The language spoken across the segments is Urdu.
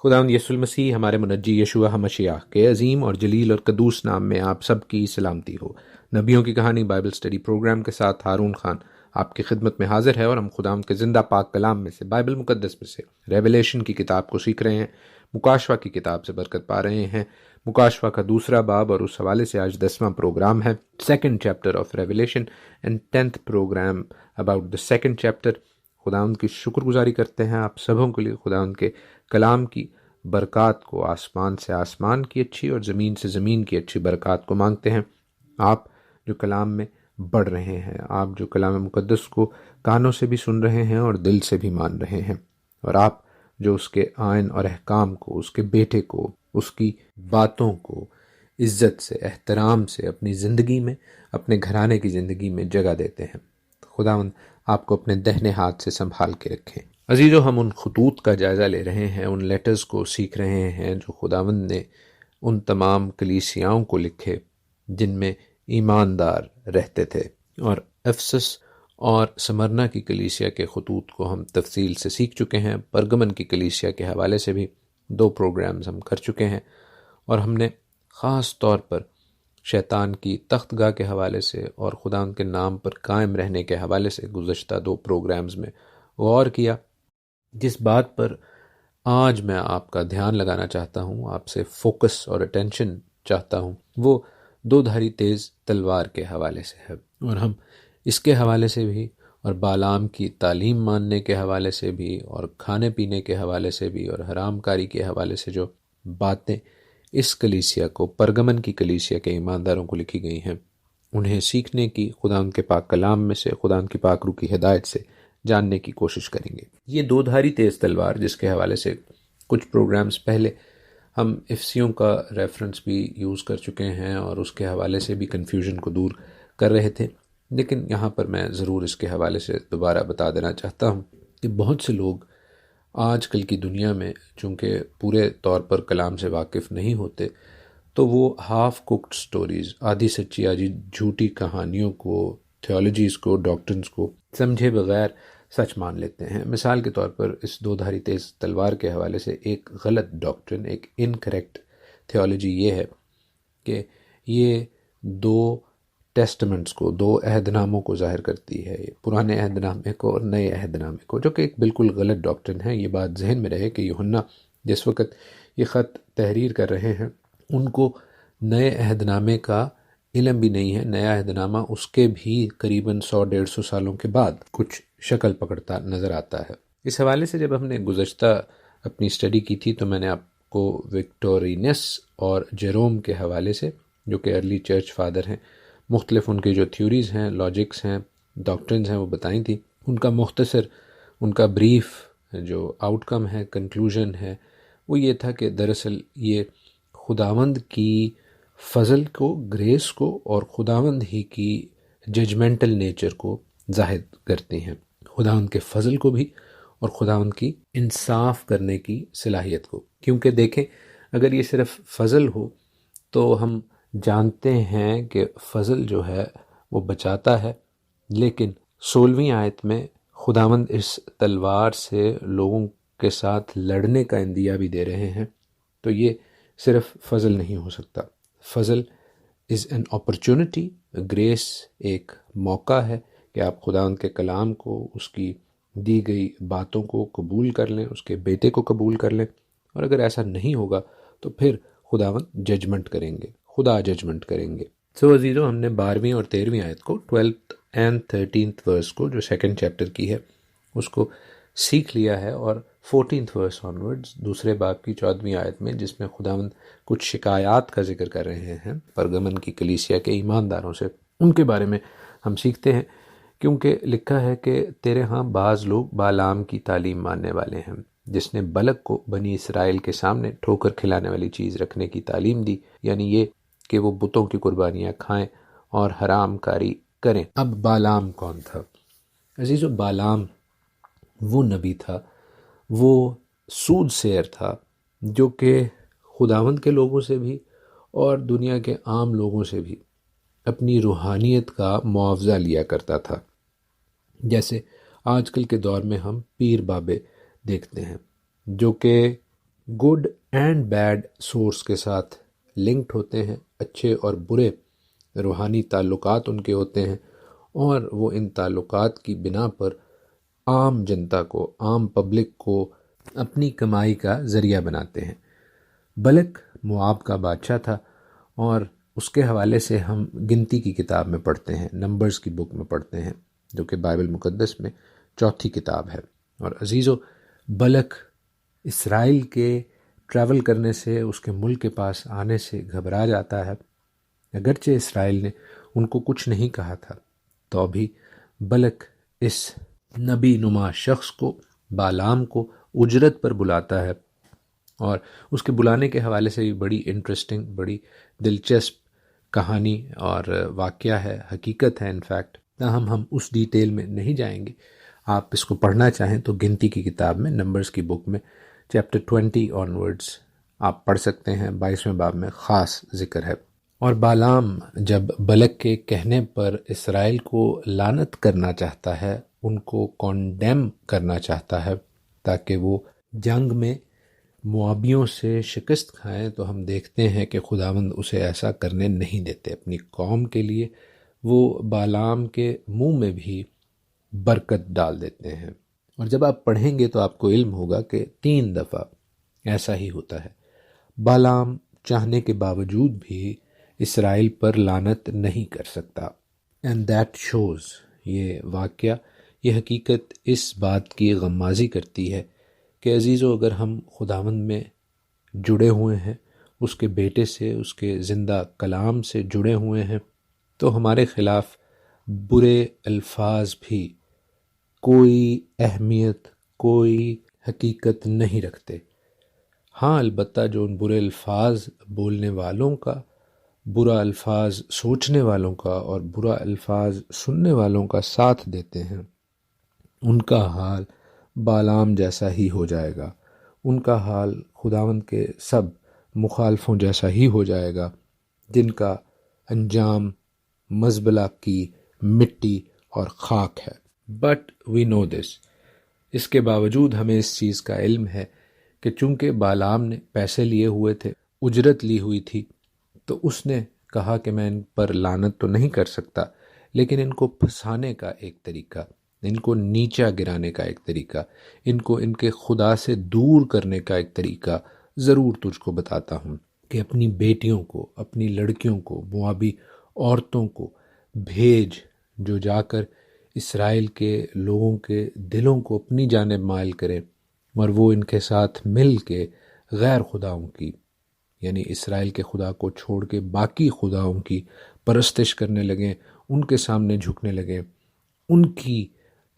خداوند یسوع المسیح ہمارے منجی یشوع ہمشیاہ کے عظیم اور جلیل اور قدوس نام میں آپ سب کی سلامتی ہو۔ نبیوں کی کہانی بائبل سٹڈی پروگرام کے ساتھ ہارون خان آپ کی خدمت میں حاضر ہے، اور ہم خداوند کے زندہ پاک کلام میں سے، بائبل مقدس میں سے ریویلیشن کی کتاب کو سیکھ رہے ہیں، مکاشفہ کی کتاب سے برکت پا رہے ہیں۔ مکاشفہ کا دوسرا باب، اور اس حوالے سے آج 10واں پروگرام ہے، second chapter of revelation and 10th programme about the second chapter. خداوند کی شکر گزاری کرتے ہیں آپ سبوں کے لیے، خداوند کے کلام کی برکات کو، آسمان سے آسمان کی اچھی اور زمین سے زمین کی اچھی برکات کو مانگتے ہیں۔ آپ جو کلام میں بڑھ رہے ہیں، آپ جو کلام مقدس کو کانوں سے بھی سن رہے ہیں اور دل سے بھی مان رہے ہیں، اور آپ جو اس کے آئین اور احکام کو، اس کے بیٹے کو، اس کی باتوں کو عزت سے، احترام سے اپنی زندگی میں، اپنے گھرانے کی زندگی میں جگہ دیتے ہیں، خداوند آپ کو اپنے دہنے ہاتھ سے سنبھال کے رکھیں۔ عزیزو، ہم ان خطوط کا جائزہ لے رہے ہیں، ان لیٹرز کو سیکھ رہے ہیں جو خداوند نے ان تمام کلیسیاؤں کو لکھے جن میں ایماندار رہتے تھے، اور افسس اور سمرنا کی کلیسیا کے خطوط کو ہم تفصیل سے سیکھ چکے ہیں۔ پرگمن کی کلیسیا کے حوالے سے بھی 2 پروگرامز ہم کر چکے ہیں، اور ہم نے خاص طور پر شیطان کی تخت گاہ کے حوالے سے اور خداوند کے نام پر قائم رہنے کے حوالے سے گزشتہ 2 پروگرامز میں غور کیا۔ جس بات پر آج میں آپ کا دھیان لگانا چاہتا ہوں، آپ سے فوکس اور اٹینشن چاہتا ہوں، وہ 2 دھاری تیز تلوار کے حوالے سے ہے، اور ہم اس کے حوالے سے بھی، اور بالام کی تعلیم ماننے کے حوالے سے بھی، اور کھانے پینے کے حوالے سے بھی، اور حرام کاری کے حوالے سے جو باتیں اس کلیسیا کو، پرگمن کی کلیسیا کے ایمانداروں کو لکھی گئی ہیں، انہیں سیکھنے کی، خداوند کے پاک کلام میں سے، خداوند کی پاک روح کی ہدایت سے جاننے کی کوشش کریں گے۔ یہ 2 دھاری تیز تلوار، جس کے حوالے سے کچھ پروگرامز پہلے ہم افسیوں کا ریفرنس بھی یوز کر چکے ہیں، اور اس کے حوالے سے بھی کنفیوژن کو دور کر رہے تھے، لیکن یہاں پر میں ضرور اس کے حوالے سے دوبارہ بتا دینا چاہتا ہوں کہ بہت سے لوگ آج کل کی دنیا میں چونکہ پورے طور پر کلام سے واقف نہیں ہوتے، تو وہ ہاف کوکڈ سٹوریز، آدھی سچی آدھی جھوٹی کہانیوں کو، تھیولوجیز کو، ڈاکٹرنز کو سمجھے بغیر سچ مان لیتے ہیں۔ مثال کے طور پر اس 2 دھاری تیز تلوار کے حوالے سے ایک غلط ڈاکٹرن، ایک انکریکٹ تھیولوجی یہ ہے کہ یہ 2 ٹیسٹمنٹس کو، 2 عہد ناموں کو ظاہر کرتی ہے، پرانے عہد نامے کو اور نئے عہد نامے کو، جو کہ ایک بالکل غلط ڈاکٹرن ہے۔ یہ بات ذہن میں رہے کہ یوحنا جس وقت یہ خط تحریر کر رہے ہیں، ان کو نئے عہد نامے کا علم بھی نہیں ہے۔ نیا عہد نامہ اس کے بھی قریباً 100-150 سالوں کے بعد کچھ شکل پکڑتا نظر آتا ہے۔ اس حوالے سے جب ہم نے گزشتہ اپنی اسٹڈی کی تھی، تو میں نے آپ کو وکٹورینس اور جیروم کے حوالے سے، جو کہ ارلی چرچ فادر ہیں، مختلف ان کی جو تھیوریز ہیں، لاجکس ہیں، ڈاکٹرنز ہیں، وہ بتائی تھی۔ ان کا مختصر، ان کا بریف جو آؤٹ کم ہے، کنکلوژن ہے، وہ یہ تھا کہ دراصل یہ خداوند کی فضل کو، گریس کو، اور خداوند ہی کی ججمنٹل نیچر کو ظاہر کرتی ہیں، خداوند کے فضل کو بھی اور خداوند کی انصاف کرنے کی صلاحیت کو۔ کیونکہ دیکھیں، اگر یہ صرف فضل ہو تو ہم جانتے ہیں کہ فضل جو ہے وہ بچاتا ہے، لیکن 16ویں آیت میں خداوند اس تلوار سے لوگوں کے ساتھ لڑنے کا اندیہ بھی دے رہے ہیں، تو یہ صرف فضل نہیں ہو سکتا۔ فضل از این اپرچونٹی، گریس ایک موقع ہے کہ آپ خداوند کے کلام کو، اس کی دی گئی باتوں کو قبول کر لیں، اس کے بیٹے کو قبول کر لیں، اور اگر ایسا نہیں ہوگا تو پھر خداوند ججمنٹ کریں گے، خدا ججمنٹ کریں گے۔ عزیزو، ہم نے 12ویں اور 13ویں آیت کو، 12th and 13th ورس کو، جو سیکنڈ چیپٹر کی ہے، اس کو سیکھ لیا ہے، اور 14th ورس آنورڈز، دوسرے باب کی 14ویں آیت میں، جس میں خداوند کچھ شکایات کا ذکر کر رہے ہیں پرگمن کی کلیسیا کے ایمانداروں سے، ان کے بارے میں ہم سیکھتے ہیں۔ کیونکہ لکھا ہے کہ تیرے ہاں بعض لوگ بالام کی تعلیم ماننے والے ہیں، جس نے بلک کو بنی اسرائیل کے سامنے ٹھوکر کھلانے والی چیز رکھنے کی تعلیم دی، یعنی یہ کہ وہ بتوں کی قربانیاں کھائیں اور حرام کاری کریں۔ اب بالام کون تھا؟ عزیزو، بالام وہ نبی تھا، وہ سود سیر تھا، جو کہ خداوند کے لوگوں سے بھی اور دنیا کے عام لوگوں سے بھی اپنی روحانیت کا معاوضہ لیا کرتا تھا۔ جیسے آج کل کے دور میں ہم پیر بابے دیکھتے ہیں، جو کہ گڈ اینڈ بیڈ سورس کے ساتھ لنکڈ ہوتے ہیں، اچھے اور برے روحانی تعلقات ان کے ہوتے ہیں، اور وہ ان تعلقات کی بنا پر عام جنتا کو، عام پبلک کو اپنی کمائی کا ذریعہ بناتے ہیں۔ بلک مواب کا بادشاہ تھا، اور اس کے حوالے سے ہم گنتی کی کتاب میں پڑھتے ہیں، نمبرز کی بک میں پڑھتے ہیں، جو کہ بائبل مقدس میں چوتھی کتاب ہے۔ اور عزیزو، بلک اسرائیل کے ٹریول کرنے سے، اس کے ملک کے پاس آنے سے گھبرا جاتا ہے۔ اگرچہ اسرائیل نے ان کو کچھ نہیں کہا تھا، تو بھی بلک اس نبی نما شخص کو، بالام کو، اجرت پر بلاتا ہے، اور اس کے بلانے کے حوالے سے بھی بڑی انٹرسٹنگ، بڑی دلچسپ کہانی اور واقعہ ہے، حقیقت ہے انفیکٹ۔ تاہم ہم اس ڈیٹیل میں نہیں جائیں گے۔ آپ اس کو پڑھنا چاہیں تو گنتی کی کتاب میں، نمبرز کی بک میں چیپٹر 20 آنورڈز آپ پڑھ سکتے ہیں، 22ویں باب میں خاص ذکر ہے۔ اور بالام جب بلک کے کہنے پر اسرائیل کو لعنت کرنا چاہتا ہے، ان کو کونڈیم کرنا چاہتا ہے تاکہ وہ جنگ میں موابیوں سے شکست کھائیں، تو ہم دیکھتے ہیں کہ خداوند اسے ایسا کرنے نہیں دیتے۔ اپنی قوم کے لیے وہ بالام کے منہ میں بھی برکت ڈال دیتے ہیں۔ اور جب آپ پڑھیں گے تو آپ کو علم ہوگا کہ 3 دفعہ ایسا ہی ہوتا ہے۔ بالام چاہنے کے باوجود بھی اسرائیل پر لعنت نہیں کر سکتا۔ اینڈ دیٹ شوز، یہ واقعہ، یہ حقیقت اس بات کی غمازی کرتی ہے کہ عزیزو، اگر ہم خداوند میں جڑے ہوئے ہیں، اس کے بیٹے سے، اس کے زندہ کلام سے جڑے ہوئے ہیں، تو ہمارے خلاف برے الفاظ بھی کوئی اہمیت، کوئی حقیقت نہیں رکھتے۔ ہاں، البتہ جو ان برے الفاظ بولنے والوں کا، برا الفاظ سوچنے والوں کا اور برا الفاظ سننے والوں کا ساتھ دیتے ہیں، ان کا حال بالام جیسا ہی ہو جائے گا۔ ان کا حال خداوند کے سب مخالفوں جیسا ہی ہو جائے گا، جن کا انجام مزبلہ کی مٹی اور خاک ہے۔ بٹ وی نو دس، اس کے باوجود ہمیں اس چیز کا علم ہے کہ چونکہ بالام نے پیسے لیے ہوئے تھے، اجرت لی ہوئی تھی، تو اس نے کہا کہ میں ان پر لعنت تو نہیں کر سکتا، لیکن ان کو پھنسانے کا ایک طریقہ، ان کو نیچا گرانے کا ایک طریقہ، ان کو ان کے خدا سے دور کرنے کا ایک طریقہ ضرور تجھ کو بتاتا ہوں، کہ اپنی بیٹیوں کو، اپنی لڑکیوں کو، موابی عورتوں کو بھیج، جو جا کر اسرائیل کے لوگوں کے دلوں کو اپنی جانب مائل کریں، اور وہ ان کے ساتھ مل کے غیر خداؤں کی، یعنی اسرائیل کے خدا کو چھوڑ کے باقی خداؤں کی پرستش کرنے لگیں، ان کے سامنے جھکنے لگیں، ان کی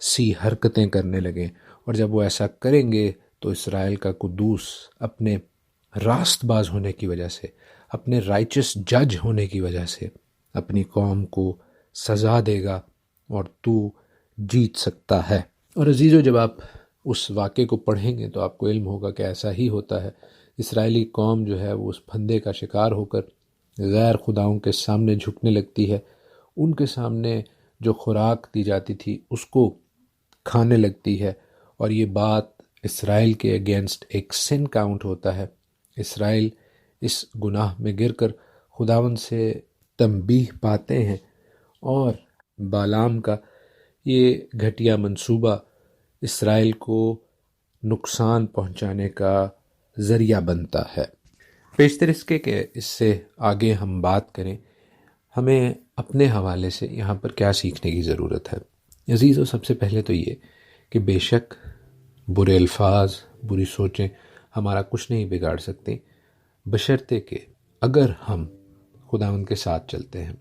سی حرکتیں کرنے لگیں۔ اور جب وہ ایسا کریں گے تو اسرائیل کا قدوس اپنے راست باز ہونے کی وجہ سے، اپنے رائچس جج ہونے کی وجہ سے اپنی قوم کو سزا دے گا، اور تو جیت سکتا ہے۔ اور عزیزو، جب آپ اس واقعے کو پڑھیں گے تو آپ کو علم ہوگا کہ ایسا ہی ہوتا ہے۔ اسرائیلی قوم جو ہے وہ اس پھندے کا شکار ہو کر غیر خداؤں کے سامنے جھکنے لگتی ہے، ان کے سامنے جو خوراک دی جاتی تھی اس کو کھانے لگتی ہے، اور یہ بات اسرائیل کے اگینسٹ ایک سن کاؤنٹ ہوتا ہے۔ اسرائیل اس گناہ میں گر کر خداوند سے تنبیہ پاتے ہیں، اور بالام کا یہ گھٹیا منصوبہ اسرائیل کو نقصان پہنچانے کا ذریعہ بنتا ہے۔ پیشتر اس کے کہ اس سے آگے ہم بات کریں، ہمیں اپنے حوالے سے یہاں پر کیا سیکھنے کی ضرورت ہے۔ عزیزو، سب سے پہلے تو یہ کہ بے شک برے الفاظ، بری سوچیں ہمارا کچھ نہیں بگاڑ سکتے، بشرطے کہ اگر ہم خداوند کے ساتھ چلتے ہیں،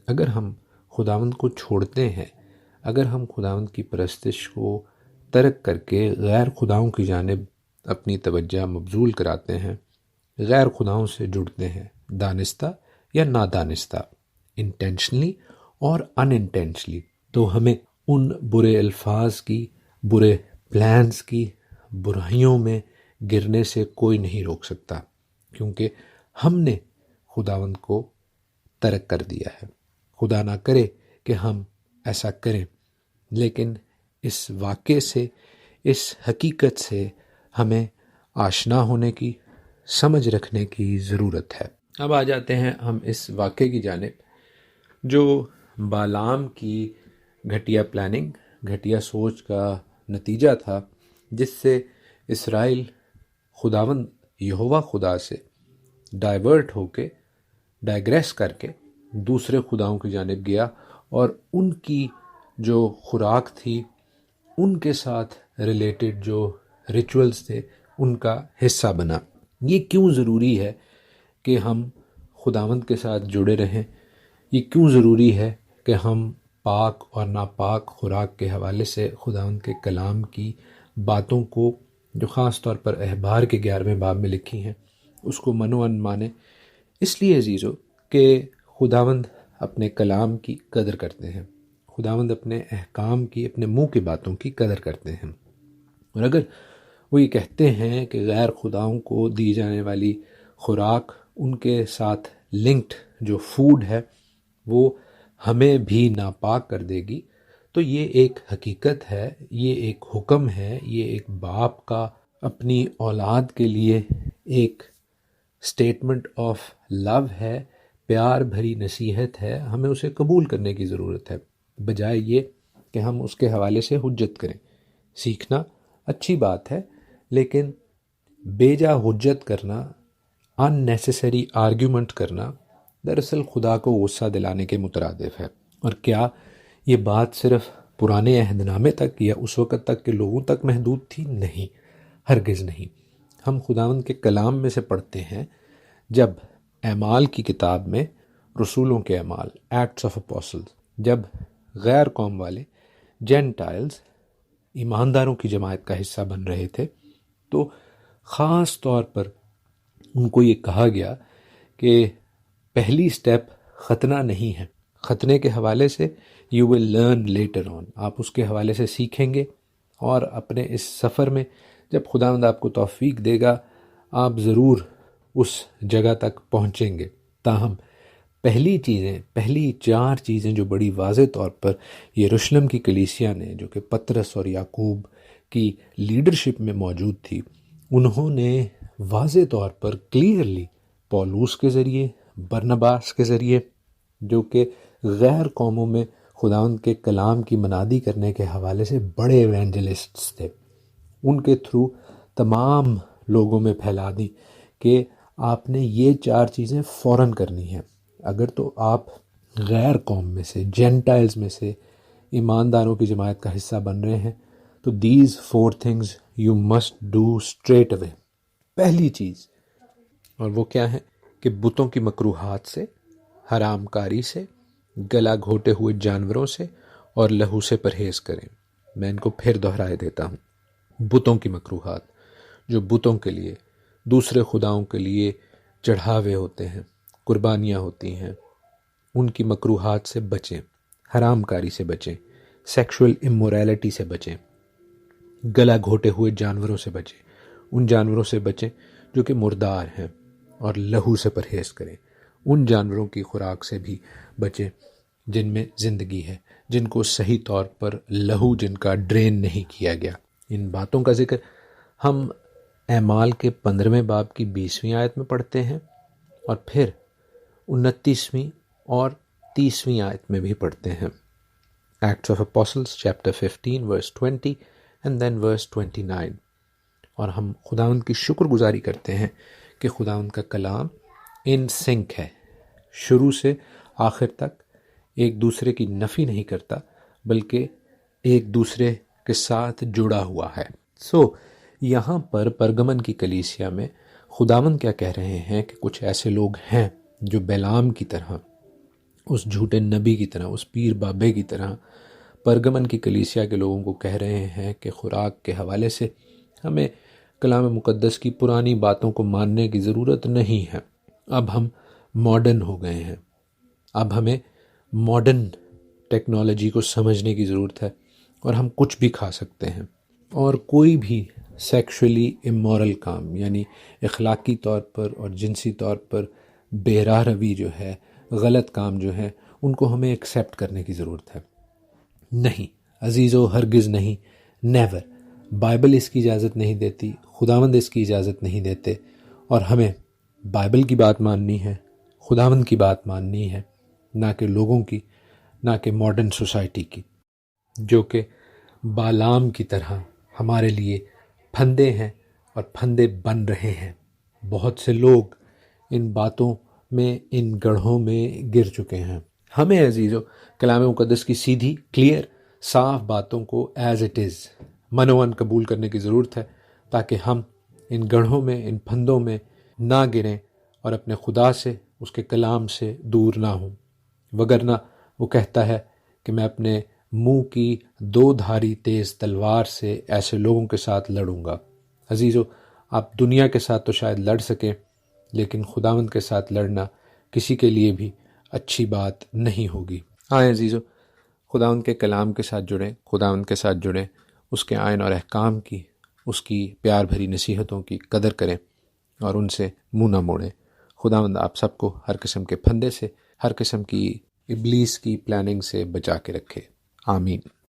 اگر ہم خداوند کو چھوڑتے ہیں، اگر ہم خداوند کی پرستش کو ترک کر کے غیر خداؤں کی جانب اپنی توجہ مبذول کراتے ہیں، غیر خداؤں سے جڑتے ہیں، دانستہ یا نادانستہ، انٹینشنلی اور ان انٹینشنلی، تو ہمیں ان برے الفاظ کی، برے پلانز کی، برائیوں میں گرنے سے کوئی نہیں روک سکتا، کیونکہ ہم نے خداوند کو ترک کر دیا ہے۔ خدا نہ کرے کہ ہم ایسا کریں، لیکن اس واقعے سے، اس حقیقت سے ہمیں آشنا ہونے کی، سمجھ رکھنے کی ضرورت ہے۔ اب آ جاتے ہیں ہم اس واقعے کی جانب جو بالام کی گھٹیا پلاننگ، گھٹیا سوچ کا نتیجہ تھا، جس سے اسرائیل خداوند یہوہ خدا سے ڈائیورٹ ہو کے، ڈائیگریس کر کے دوسرے خداؤں کی جانب گیا اور ان کی جو خوراک تھی، ان کے ساتھ ریلیٹڈ جو ریچولز تھے، ان کا حصہ بنا۔ یہ کیوں ضروری ہے کہ ہم خداوند کے ساتھ جڑے رہیں؟ یہ کیوں ضروری ہے کہ ہم پاک اور ناپاک خوراک کے حوالے سے خداوند کے کلام کی باتوں کو، جو خاص طور پر احبار کے 11ویں باب میں لکھی ہیں، اس کو منوان مانیں؟ اس لیے عزیزو کہ خداوند اپنے کلام کی قدر کرتے ہیں، خداوند اپنے احکام کی، اپنے منہ کی باتوں کی قدر کرتے ہیں۔ اور اگر وہ یہ کہتے ہیں کہ غیر خداؤں کو دی جانے والی خوراک، ان کے ساتھ لنکڈ جو فوڈ ہے، وہ ہمیں بھی ناپاک کر دے گی، تو یہ ایک حقیقت ہے، یہ ایک حکم ہے، یہ ایک باپ کا اپنی اولاد کے لیے ایک سٹیٹمنٹ آف لو ہے، پیار بھری نصیحت ہے۔ ہمیں اسے قبول کرنے کی ضرورت ہے، بجائے یہ کہ ہم اس کے حوالے سے حجت کریں۔ سیکھنا اچھی بات ہے، لیکن بے جا حجت کرنا، ان نیسیسری آرگیومنٹ کرنا، دراصل خدا کو غصہ دلانے کے مترادف ہے۔ اور کیا یہ بات صرف پرانے عہد نامے تک یا اس وقت تک کے لوگوں تک محدود تھی؟ نہیں، ہرگز نہیں۔ ہم خداوند کے کلام میں سے پڑھتے ہیں، جب اعمال کی کتاب میں، رسولوں کے اعمال، ایکٹس آف اپوسلز، جب غیر قوم والے جینٹائلز ایمانداروں کی جماعت کا حصہ بن رہے تھے، تو خاص طور پر ان کو یہ کہا گیا کہ پہلی سٹیپ ختنہ نہیں ہے۔ ختنے کے حوالے سے you will learn later on, آپ اس کے حوالے سے سیکھیں گے، اور اپنے اس سفر میں جب خداوند آپ کو توفیق دے گا، آپ ضرور اس جگہ تک پہنچیں گے۔ تاہم پہلی 4 چیزیں جو بڑی واضح طور پر یروشلم کی کلیسیا نے، جو کہ پطرس اور یعقوب کی لیڈرشپ میں موجود تھی، انہوں نے واضح طور پر کلیئرلی پولوس کے ذریعے، برنباس کے ذریعے، جو کہ غیر قوموں میں خداوند کے کلام کی منادی کرنے کے حوالے سے بڑے ایونجلسٹس تھے، ان کے تھرو تمام لوگوں میں پھیلا دی کہ آپ نے یہ 4 چیزیں فوراً کرنی ہیں۔ اگر تو آپ غیر قوم میں سے، جینٹائلز میں سے ایمانداروں کی جماعت کا حصہ بن رہے ہیں، تو these 4 things you must do straight away۔ پہلی چیز، اور وہ کیا ہے کہ بتوں کی مکروہات سے، حرام کاری سے، گلا گھوٹے ہوئے جانوروں سے اور لہو سے پرہیز کریں۔ میں ان کو پھر دہرائے دیتا ہوں۔ بتوں کی مکروہات، جو بتوں کے لیے، دوسرے خداؤں کے لیے چڑھاوے ہوتے ہیں، قربانیاں ہوتی ہیں، ان کی مکروہات سے بچیں، حرام کاری سے بچیں، سیکشول اموریلٹی سے بچیں، گلا گھوٹے ہوئے جانوروں سے بچیں، ان جانوروں سے بچیں جو کہ مردار ہیں، اور لہو سے پرہیز کریں، ان جانوروں کی خوراک سے بھی بچیں جن میں زندگی ہے، جن کو صحیح طور پر لہو جن کا ڈرین نہیں کیا گیا۔ ان باتوں کا ذکر ہم اعمال کے 15ویں باب کی 20ویں آیت میں پڑھتے ہیں، اور پھر 29ویں اور 30ویں آیت میں بھی پڑھتے ہیں۔ Acts of Apostles chapter 15 verse 20 and then verse 29۔ اور ہم خداوند کی شکر گزاری کرتے ہیں کہ خداوند کا کلام ان سنک ہے، شروع سے آخر تک ایک دوسرے کی نفی نہیں کرتا، بلکہ ایک دوسرے کے ساتھ جڑا ہوا ہے۔ یہاں پر پرگمن کی کلیسیا میں خداوند کیا کہہ رہے ہیں کہ کچھ ایسے لوگ ہیں جو بلعام کی طرح، اس جھوٹے نبی کی طرح، اس پیر بابے کی طرح پرگمن کی کلیسیا کے لوگوں کو کہہ رہے ہیں کہ خوراک کے حوالے سے ہمیں کلام مقدس کی پرانی باتوں کو ماننے کی ضرورت نہیں ہے، اب ہم ماڈرن ہو گئے ہیں، اب ہمیں ماڈرن ٹیکنالوجی کو سمجھنے کی ضرورت ہے، اور ہم کچھ بھی کھا سکتے ہیں، اور کوئی بھی سیکشولی امورل کام، یعنی اخلاقی طور پر اور جنسی طور پر بے راہ روی جو ہے، غلط کام جو ہے، ان کو ہمیں ایکسیپٹ کرنے کی ضرورت ہے۔ نہیں عزیزو، ہرگز نہیں، نیور۔ بائبل اس کی اجازت نہیں دیتی، خداوند اس کی اجازت نہیں دیتے، اور ہمیں بائبل کی بات ماننی ہے، خداوند کی بات ماننی ہے، نہ کہ لوگوں کی، نہ کہ ماڈرن سوسائٹی کی، جو کہ بالام کی طرح ہمارے لیے پھندے ہیں اور پھندے بن رہے ہیں۔ بہت سے لوگ ان باتوں میں، ان گڑھوں میں گر چکے ہیں۔ ہمیں عزیزو کلام مقدس کی سیدھی، کلیئر، صاف باتوں کو ایز اٹ از منوان قبول کرنے کی ضرورت ہے، تاکہ ہم ان گڑھوں میں، ان پھندوں میں نہ گریں اور اپنے خدا سے، اس کے کلام سے دور نہ ہوں۔ وگرنہ وہ کہتا ہے کہ میں اپنے منہ کی 2 دھاری تیز تلوار سے ایسے لوگوں کے ساتھ لڑوں گا۔ عزیزو، آپ دنیا کے ساتھ تو شاید لڑ سکیں، لیکن خداوند کے ساتھ لڑنا کسی کے لیے بھی اچھی بات نہیں ہوگی۔ آئیں عزیزو، خداوند کے کلام کے ساتھ جڑیں، خداوند کے ساتھ جڑیں، اس کے آئین اور احکام کی، اس کی پیار بھری نصیحتوں کی قدر کریں اور ان سے منہ نہ موڑیں۔ خداوند آپ سب کو ہر قسم کے پھندے سے، ہر قسم کی ابلیس کی پلاننگ سے بچا کے رکھے۔ آمین۔